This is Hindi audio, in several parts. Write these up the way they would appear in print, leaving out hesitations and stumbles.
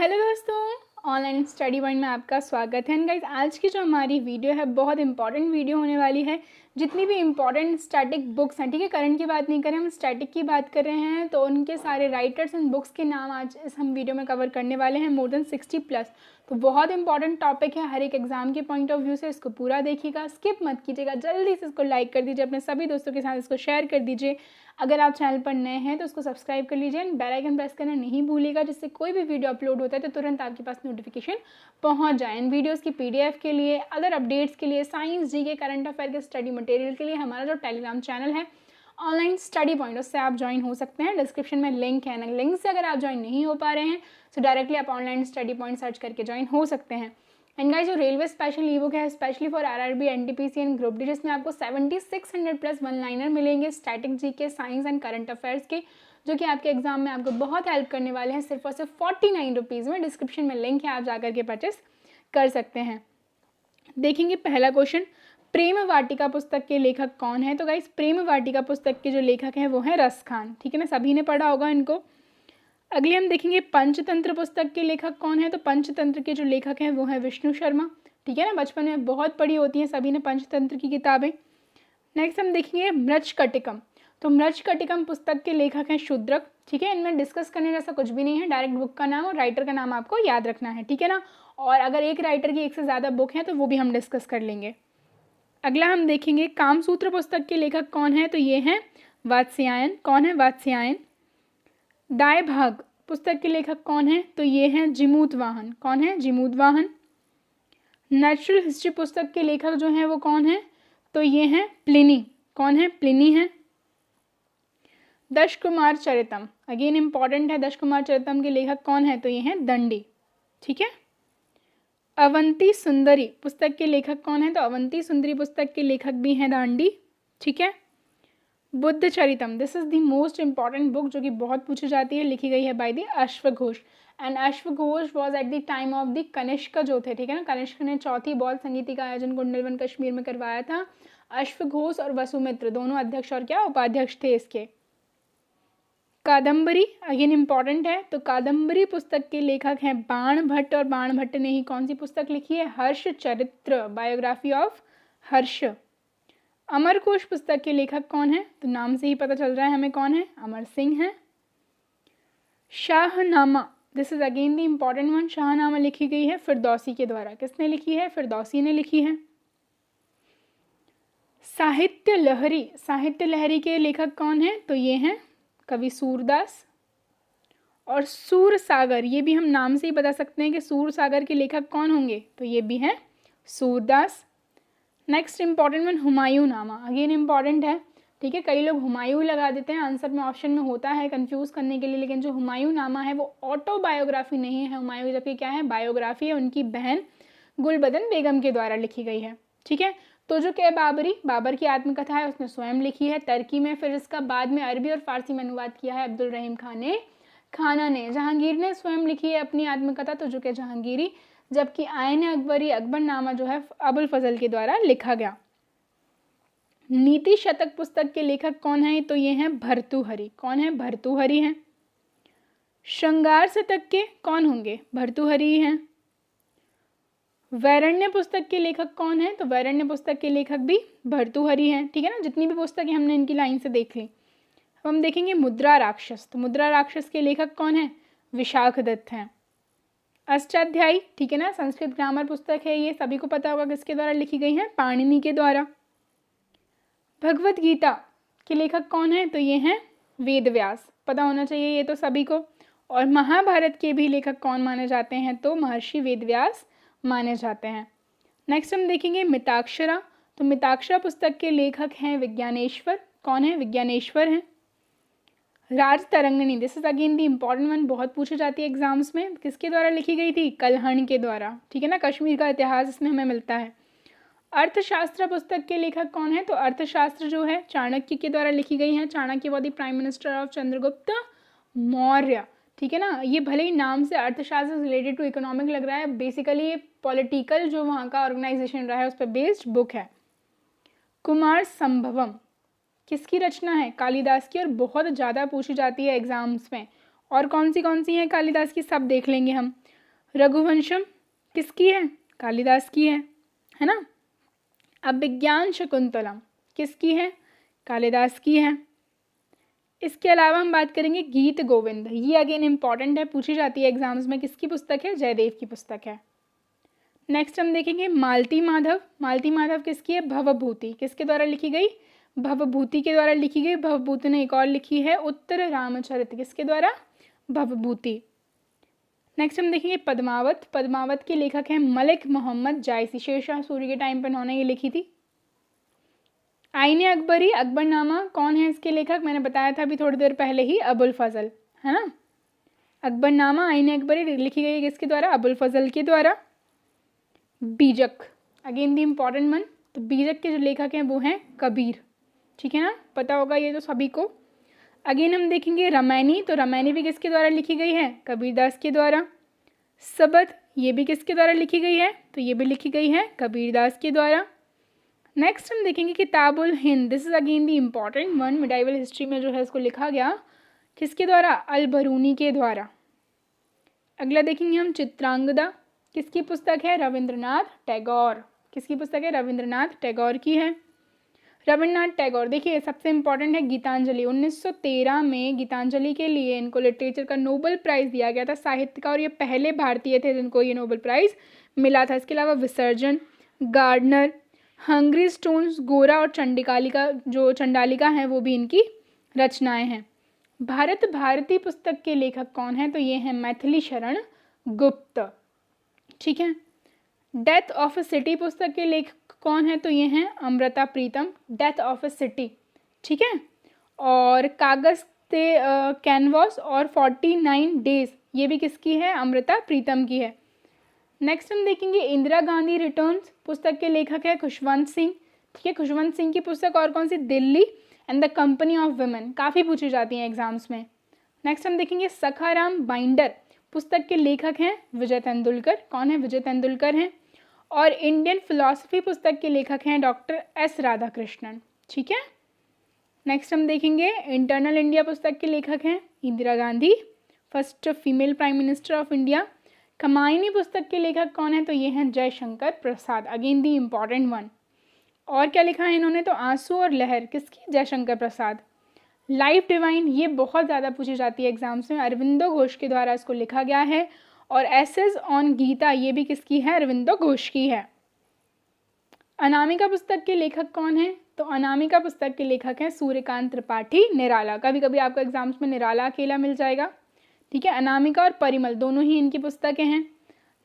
हेलो दोस्तों, ऑनलाइन स्टडी पॉइंट में आपका स्वागत है। एंड गाइस, आज की जो हमारी वीडियो है बहुत इंपॉर्टेंट वीडियो होने वाली है। जितनी भी इंपॉर्टेंट स्टैटिक बुक्स हैं, ठीक है, करंट की बात नहीं करें, हम स्टैटिक की बात कर रहे हैं, तो उनके सारे राइटर्स एंड बुक्स के नाम आज इस हम वीडियो में कवर करने वाले हैं, मोर देन 60+। तो बहुत इंपॉर्टेंट टॉपिक है हर एक एग्जाम के पॉइंट ऑफ व्यू से। इसको पूरा देखिएगा, स्किप मत कीजिएगा, जल्दी से इसको लाइक कर दीजिए, अपने सभी दोस्तों के साथ इसको शेयर कर दीजिए। अगर आप चैनल पर नए हैं तो उसको सब्सक्राइब कर लीजिए एंड बेल आइकन प्रेस करना नहीं भूलिएगा, जिससे कोई भी वीडियो अपलोड होता है तो तुरंत आपके पास नोटिफिकेशन पहुंच जाए। इन वीडियोस की पीडीएफ के लिए, अदर अपडेट्स के लिए, साइंस, जीके, करंट अफेयर के स्टडी मटेरियल के लिए हमारा जो टेलीग्राम चैनल है ऑनलाइन स्टडी पॉइंट, उससे आप ज्वाइन हो सकते हैं। डिस्क्रिप्शन में लिंक है ना, लिंक से अगर आप ज्वाइन नहीं हो पा रहे हैं तो डायरेक्टली आप ऑनलाइन स्टडी पॉइंट सर्च करके ज्वाइन हो सकते हैं। एंड गाइस, जो रेलवे स्पेशल ई बुक है specially for RRB, NTPC and group D, जिसमें आपको 7600+ वन लाइनर मिलेंगे static, GK, science and current affairs के, जो कि आपके एग्जाम में आपको बहुत हेल्प करने वाले हैं, सिर्फ और सिर्फ 49 रुपीज़ में। डिस्क्रिप्शन में लिंक है, आप जाकर के परचेस कर सकते हैं। देखेंगे पहला क्वेश्चन, प्रेम वाटिका पुस्तक के लेखक कौन है? तो गाइस, प्रेम वाटिका पुस्तक के जो लेखक हैं वो हैं रस खान, ठीक है ना, सभी ने पढ़ा होगा इनको। अगले हम देखेंगे पंचतंत्र पुस्तक के लेखक कौन है? तो पंचतंत्र के जो लेखक हैं वो हैं विष्णु शर्मा, ठीक है ना, बचपन में बहुत पढ़ी होती हैं सभी ने पंचतंत्र की किताबें। नेक्स्ट हम देखेंगे मृच्छकटिकम, तो मृच्छकटिकम पुस्तक के लेखक हैं शूद्रक, ठीक है। इनमें डिस्कस करने जैसा कुछ भी नहीं है, डायरेक्ट बुक का नाम और राइटर का नाम आपको याद रखना है, ठीक है ना। और अगर एक राइटर की एक से ज़्यादा बुक है तो वो भी हम डिस्कस कर लेंगे। अगला हम देखेंगे कामसूत्र पुस्तक के लेखक कौन है? तो ये हैं वात्स्यायन। कौन है? वात्स्यायन। दाय भाग पुस्तक के लेखक कौन है? तो ये हैं जिमूतवाहन। कौन है? जिमूतवाहन। नेचुरल हिस्ट्री पुस्तक के लेखक जो हैं वो कौन है? तो ये हैं प्लिनी। कौन है? प्लिनी है। दशकुमार चरितम, अगेन इंपॉर्टेंट है, दशकुमार चरितम के लेखक कौन है? तो ये हैं दंडी, ठीक है। अवंती सुंदरी पुस्तक के लेखक कौन है? तो अवंती सुंदरी पुस्तक के लेखक भी हैं दांडी, ठीक है। Buddha Charitam, this is the most important book जो कि बहुत पूछी जाती है, लिखी गई है बाय द अश्वघोष। एंड अश्वघोष was at the time of the Kanishka जो थे, ठीक है ना, कनिष्क ने चौथी बौद्ध संगीति का आयोजन कुंडलवन कश्मीर में करवाया था। अश्वघोष और वसुमित्र दोनों अध्यक्ष और क्या उपाध्यक्ष थे इसके। कादम्बरी अगेन इंपॉर्टेंट है, तो कादम्बरी पुस्तक के लेखक हैं बाण भट्ट, और बाण भट्ट ने ही कौन सी पुस्तक लिखी है? हर्ष चरित्र, बायोग्राफी ऑफ हर्ष। अमरकोश पुस्तक के लेखक कौन है? तो नाम से ही पता चल रहा है हमें कौन है, अमर सिंह है। Shahnameh, this is again the important one, Shahnameh लिखी गई है फिरदौसी के द्वारा। किसने लिखी है? फिरदौसी ने लिखी है। साहित्य लहरी, साहित्य लहरी के लेखक कौन है? तो ये हैं कवि सूरदास। और सूर सागर, ये भी हम नाम से ही बता सकते हैं कि सूर सागर के लेखक कौन होंगे? तो ये भी हैं Surdas. Next important one, Humayun नामा, अगेन इंपॉर्टेंट है, ठीक है। कई लोग हुमायूं लगा देते हैं, आंसर में ऑप्शन में होता है कंफ्यूज करने के लिए, लेकिन जो हुमायूं नामा है वो ऑटोबायोग्राफी नहीं है हुमायूं, जबकि क्या है? बायोग्राफी है, उनकी बहन गुलबदन बेगम के द्वारा लिखी गई है, ठीक है। तो जो क्या बाबरी, बाबर की आत्मकथा है, उसने स्वयं लिखी है तर्की में, फिर इसका बाद में अरबी और फारसी में अनुवाद किया है अब्दुल रहीम खाना ने। जहांगीर ने स्वयं लिखी है अपनी आत्मकथा, तो जो कि जहांगीरी, जबकि आयन अकबरी, अकबरनामा जो है अबुल फजल के द्वारा लिखा गया। नीति शतक पुस्तक के लेखक कौन है? तो ये हैं भर्तृहरि। कौन है? भर्तृहरि हैं। श्रृंगार शतक के कौन होंगे? भर्तृहरि हैं। वैरण्य पुस्तक के लेखक कौन है? तो वैरण्य पुस्तक के लेखक भी भर्तृहरि हैं, ठीक है ना। जितनी भी पुस्तकें हमने इनकी लाइन से देख ली। अब हम देखेंगे मुद्रा राक्षस, तो मुद्रा राक्षस के लेखक कौन है? विशाख दत्त हैं। अष्टाध्यायी, ठीक है ना, संस्कृत ग्रामर पुस्तक है, ये सभी को पता होगा किसके द्वारा लिखी गई है? पाणिनि के द्वारा। भगवत गीता के लेखक कौन है? तो ये हैं वेद व्यास, पता होना चाहिए ये तो सभी को। और महाभारत के भी लेखक कौन माने जाते हैं? तो महर्षि वेद व्यास माने जाते हैं। नेक्स्ट हम देखेंगे मिताक्षरा, तो मिताक्षरा पुस्तक के लेखक हैं विज्ञानेश्वर। कौन है? विज्ञानेश्वर हैं। Rajatarangini, this is again the important one, बहुत पूछी जाती है एग्जाम्स में, किसके द्वारा लिखी गई थी? कल्हण के द्वारा, ठीक है ना, कश्मीर का इतिहास इसमें हमें मिलता है। अर्थशास्त्र पुस्तक के लेखक कौन है? तो अर्थशास्त्र जो है चाणक्य के द्वारा लिखी गई है। Chanakya was the prime minister of Chandragupta Maurya, ठीक है ना। ये भले ही नाम से अर्थशास्त्र रिलेटेड टू इकोनॉमिक लग रहा है, बेसिकली ये पॉलिटिकल जो वहाँ का ऑर्गेनाइजेशन रहा है उस पर बेस्ड बुक है। कुमार संभवम किसकी रचना है? कालिदास की, और बहुत ज़्यादा पूछी जाती है एग्जाम्स में। और कौन सी हैं कालिदास की, सब देख लेंगे हम। रघुवंशम किसकी है? कालिदास की है ना। अभिज्ञान शकुंतलम किसकी है? कालिदास की है। इसके अलावा हम बात करेंगे गीत गोविंद, ये अगेन इंपॉर्टेंट है, पूछी जाती है एग्जाम्स में। किसकी पुस्तक है? जयदेव की पुस्तक है। नेक्स्ट हम देखेंगे मालती माधव। मालती माधव किसकी है? भवभूति किसके द्वारा लिखी गई? भवभूति के द्वारा लिखी गई। भवभूति ने एक और लिखी है उत्तर रामचरित, किसके द्वारा? भवभूति। नेक्स्ट हम देखेंगे पद्मावत। पद्मावत के लेखक हैं मलिक मोहम्मद जायसी, शेरशाह सूरी के टाइम पर उन्होंने ये लिखी थी। आईने अकबरी, अकबरनामा, कौन है इसके लेखक? मैंने बताया था अभी थोड़ी देर पहले ही, अबुल फजल, है ना। अकबरनामा आईने अकबरी लिखी गई है किसके द्वारा? अबुल फजल के द्वारा। बीजक अगेन दी इम्पॉर्टेंट वन, तो बीजक के जो लेखक हैं वो हैं कबीर, ठीक है ना, पता होगा ये तो सभी को। अगेन हम देखेंगे रामायणी, तो रामायणी भी किसके द्वारा लिखी गई है? कबीरदास के द्वारा। सबद, ये भी किसके द्वारा लिखी गई है? तो ये भी लिखी गई है कबीरदास के द्वारा। नेक्स्ट हम देखेंगे Kitabul Hind, this is again the important one, medieval history में जो है इसको लिखा गया किसके द्वारा? अल बरूनी के द्वारा। अगला देखेंगे हम चित्रांगदा, किसकी पुस्तक है? रविंद्रनाथ टैगोर। किसकी पुस्तक है? रविंद्रनाथ टैगोर की है। रविंद्रनाथ टैगोर, देखिए सबसे इंपॉर्टेंट है गीतांजलि। 1913 में गीतांजलि के लिए इनको लिटरेचर का नोबेल प्राइज़ दिया गया था, साहित्य का, और ये पहले भारतीय थे जिनको ये नोबेल प्राइज़ मिला था। इसके अलावा विसर्जन, गार्डनर, हंग्री स्टोन्स, गोरा और चंडिकालिका, जो चंडालिका हैं वो भी इनकी रचनाएं हैं। भारत भारती पुस्तक के लेखक कौन हैं? तो ये हैं मैथिली शरण गुप्त, ठीक है। डेथ ऑफ अ सिटी पुस्तक के लेखक कौन है? तो ये हैं Amrita Pritam, death of a city, ठीक है। और कागज ते कैनवास और 49 डेज, ये भी किसकी है? अमृता प्रीतम की है। नेक्स्ट हम देखेंगे इंदिरा गांधी रिटर्न्स, पुस्तक के लेखक है खुशवंत सिंह, ठीक है। खुशवंत सिंह की पुस्तक और कौन सी? Delhi and the company of women, काफ़ी पूछी जाती हैं एग्जाम्स में। नेक्स्ट हम देखेंगे सखाराम बाइंडर, पुस्तक के लेखक हैं विजय तेंदुलकर। कौन है? विजय तेंदुलकर हैं। और इंडियन फिलॉसफी पुस्तक के लेखक हैं डॉक्टर एस राधाकृष्णन, ठीक है। नेक्स्ट हम देखेंगे इंटरनल इंडिया पुस्तक के लेखक हैं Indira Gandhi, first female prime minister of India. Kamayani पुस्तक के लेखक कौन है? तो ये हैं Jaishankar Prasad, again the important one. और क्या लिखा है इन्होंने? तो आंसू और लहर, किसकी? जयशंकर प्रसाद। लाइफ डिवाइन, ये बहुत ज़्यादा पूछी जाती है एग्जाम्स में, अरविंदो घोष के द्वारा इसको लिखा गया है। और एसेज ऑन गीता, ये भी किसकी है? अरविंदो घोष की है। अनामिका पुस्तक के लेखक कौन है? तो अनामिका पुस्तक के लेखक हैं सूर्यकांत त्रिपाठी निराला। कभी कभी आपको एग्जाम्स में निराला अकेला मिल जाएगा, ठीक है। अनामिका और परिमल दोनों ही इनकी पुस्तकें हैं।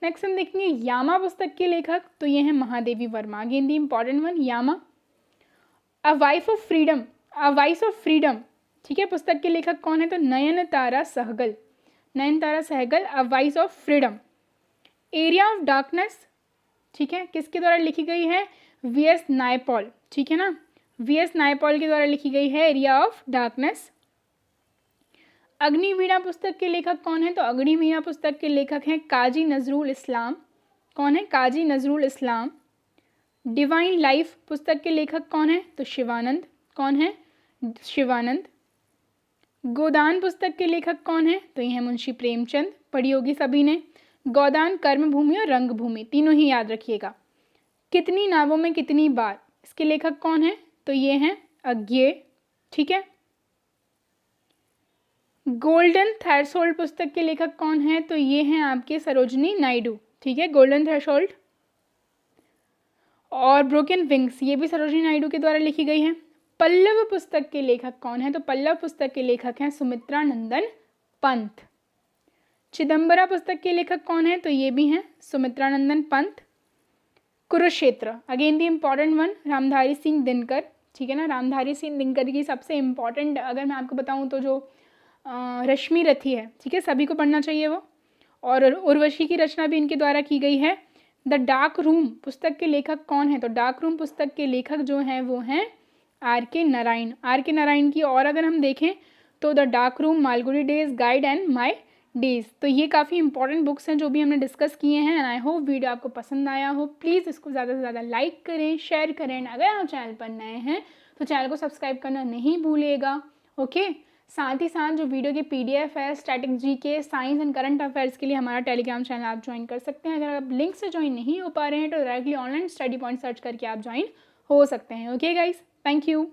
नेक्स्ट हम देखेंगे यामा पुस्तक के लेखक, तो ये हैं Mahadevi Varma, again the important one, Yama. A wife of freedom, a voice of freedom, ठीक है, पुस्तक के लेखक कौन है? तो Nayantara Sahgal, Nayantara Sahgal, a voice of freedom. Area of darkness, ठीक है, किसके द्वारा लिखी गई है? वी.एस. नायपॉल, ठीक है ना, वी.एस. नायपॉल के द्वारा लिखी गई है एरिया ऑफ डार्कनेस। अग्निवीणा पुस्तक के लेखक कौन है? तो अग्निवीणा पुस्तक के लेखक हैं काजी नजरुल इस्लाम। कौन है? काजी नजरुल इस्लाम। डिवाइन लाइफ पुस्तक के लेखक कौन है? तो शिवानंद। कौन है? शिवानंद। गोदान पुस्तक के लेखक कौन है? तो ये है मुंशी प्रेमचंद, पढ़ी होगी सभी ने। गोदान कर्मभूमि और रंगभूमि, तीनों ही याद रखिएगा। कितनी नावों में कितनी बार, इसके लेखक कौन है? तो ये हैं अज्ञेय, ठीक है। गोल्डन थ्रेशोल्ड पुस्तक के लेखक कौन है? तो ये हैं आपके सरोजनी नायडू, ठीक है, गोल्डन थ्रेशोल्ड। और ब्रोकन विंग्स, ये भी सरोजनी नायडू के द्वारा लिखी गई है। पल्लव पुस्तक के लेखक कौन है? तो पल्लव पुस्तक के लेखक हैं सुमित्रा नंदन पंत। चिदम्बरा पुस्तक के लेखक कौन है? तो ये भी हैं Sumitra Nandan Pant. Kurukshetra, again the important one, Ramdhari Singh Dinkar, ठीक है ना। रामधारी सिंह दिनकर की सबसे इम्पॉर्टेंट अगर मैं आपको बताऊं तो जो रश्मि रथी है, ठीक है, सभी को पढ़ना चाहिए वो। और उर्वशी की रचना भी इनके द्वारा की गई है। द डार्क रूम पुस्तक के लेखक कौन है? तो डार्क रूम पुस्तक के लेखक जो हैं वो हैं आर.के. नारायण। आर.के. नारायण की और अगर हम देखें तो the dark room, Malgudi days guide and my days, तो ये काफ़ी इंपॉर्टेंट बुक्स हैं जो भी हमने डिस्कस किए हैं। एंड आई होप वीडियो आपको पसंद आया हो। प्लीज़ इसको ज़्यादा से ज़्यादा लाइक करें, शेयर करें। अगर आप चैनल पर नए हैं तो चैनल को सब्सक्राइब करना नहीं भूलिएगा। ओके, साथ ही साथ जो वीडियो की PDF है static GK, science and current affairs के लिए हमारा टेलीग्राम चैनल आप ज्वाइन कर सकते हैं। अगर आप लिंक से ज्वाइन नहीं हो पा रहे हैं तो directly online study point search करके आप ज्वाइन हो सकते हैं। Okay guys, thank you.